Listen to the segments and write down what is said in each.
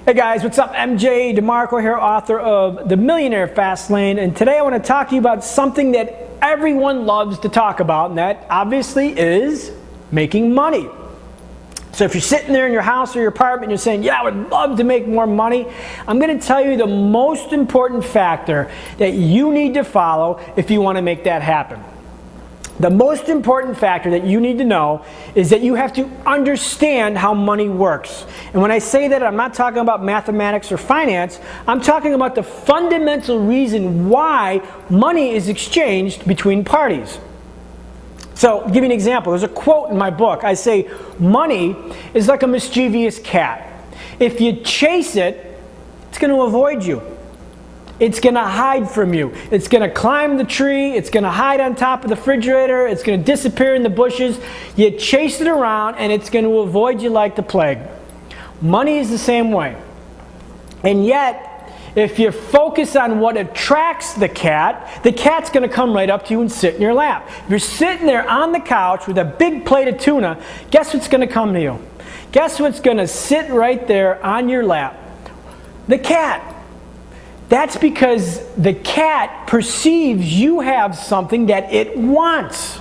Hey guys, what's up? MJ DeMarco here, author of The Millionaire Fast Lane, and today I want to talk to you about something that everyone loves to talk about, and that obviously is making money. So if you're sitting there in your house or your apartment and you're saying, yeah, I would love to make more money, I'm going to tell you the most important factor that you need to follow if you want to make that happen. The most important factor that you need to know is that you have to understand how money works. And when I say that, I'm not talking about mathematics or finance. I'm talking about the fundamental reason why money is exchanged between parties. So, I'll give you an example. There's a quote in my book. I say, money is like a mischievous cat. If you chase it, it's going to avoid you. It's going to hide from you. It's going to climb the tree. It's going to hide on top of the refrigerator. It's going to disappear in the bushes. You chase it around and it's going to avoid you like the plague. Money is the same way. And yet, if you focus on what attracts the cat's going to come right up to you and sit in your lap. If you're sitting there on the couch with a big plate of tuna, guess what's going to come to you? Guess what's going to sit right there on your lap? The cat. That's because the cat perceives you have something that it wants.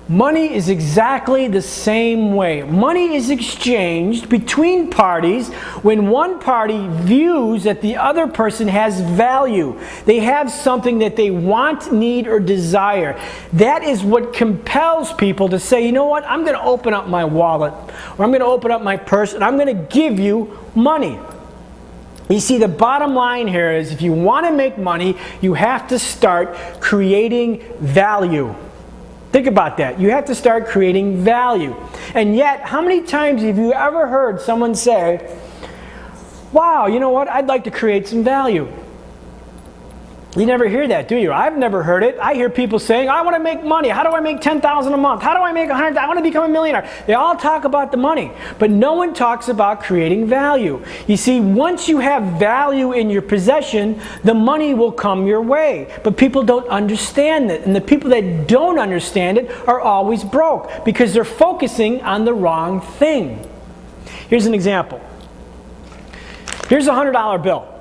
Money is exactly the same way. Money is exchanged between parties when one party views that the other person has value. They have something that they want, need, or desire. That is what compels people to say, you know what, I'm going to open up my wallet, or I'm going to open up my purse, and I'm going to give you money. You see, the bottom line here is if you want to make money, you have to start creating value. Think about that. You have to start creating value. And yet, how many times have you ever heard someone say, wow, you know what, I'd like to create some value? You never hear that, do you? I've never heard it. I hear people saying, I want to make money. How do I make $10,000 a month? How do I make $100,000? I want to become a millionaire. They all talk about the money, but no one talks about creating value. You see, once you have value in your possession, the money will come your way. But people don't understand it, and the people that don't understand it are always broke because they're focusing on the wrong thing. Here's an example. Here's a $100 bill.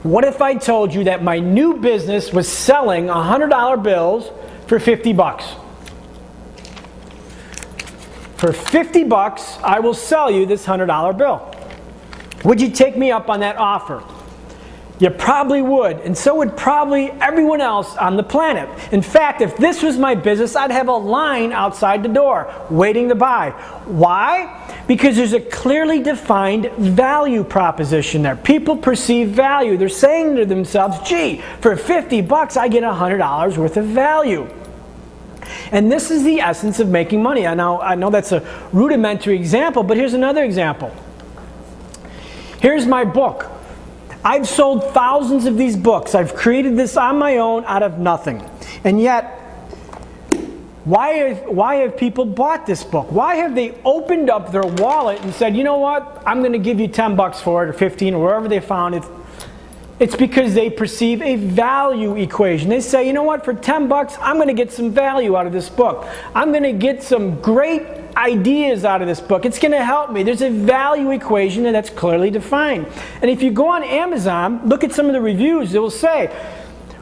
What if I told you that my new business was selling $100 bills for 50 bucks? For 50 bucks, I will sell you this $100 bill. Would you take me up on that offer? You probably would, and so would probably everyone else on the planet. In fact, if this was my business, I'd have a line outside the door waiting to buy. Why? Because there's a clearly defined value proposition there. People perceive value. They're saying to themselves, gee, for 50 bucks, I get $100 worth of value. And this is the essence of making money. I know that's a rudimentary example, but here's another example. Here's my book. I've sold thousands of these books. I've created this on my own out of nothing. And yet, why have people bought this book? Why have they opened up their wallet and said, you know what, I'm going to give you 10 bucks for it, or 15, or wherever they found it? It's because they perceive a value equation. They say, you know what, for 10 bucks, I'm going to get some value out of this book. I'm going to get some great ideas out of this book. It's going to help me. There's a value equation that's clearly defined. And if you go on Amazon, look at some of the reviews, it will say,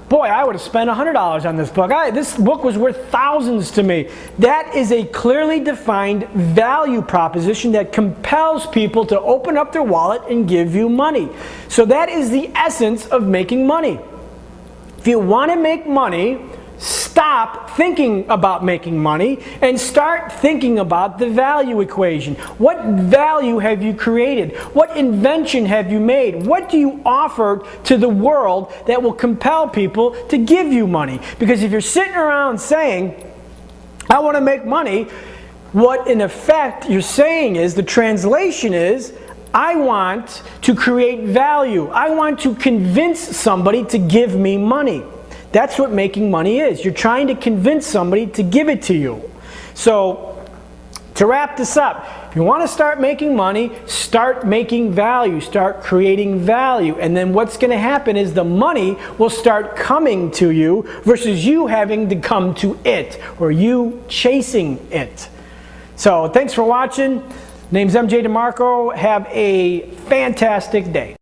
boy, I would have spent $100 on this book. This book was worth thousands to me. That is a clearly defined value proposition that compels people to open up their wallet and give you money. So that is the essence of making money. If you want to make money, stop thinking about making money and start thinking about the value equation. What value have you created? What invention have you made? What do you offer to the world that will compel people to give you money? Because if you're sitting around saying, I want to make money, what in effect you're saying is, the translation is, I want to create value. I want to convince somebody to give me money. That's what making money is. You're trying to convince somebody to give it to you. So, to wrap this up, if you want to start making money, start making value, start creating value. And then what's going to happen is the money will start coming to you versus you having to come to it or you chasing it. So, thanks for watching. Name's MJ DeMarco. Have a fantastic day.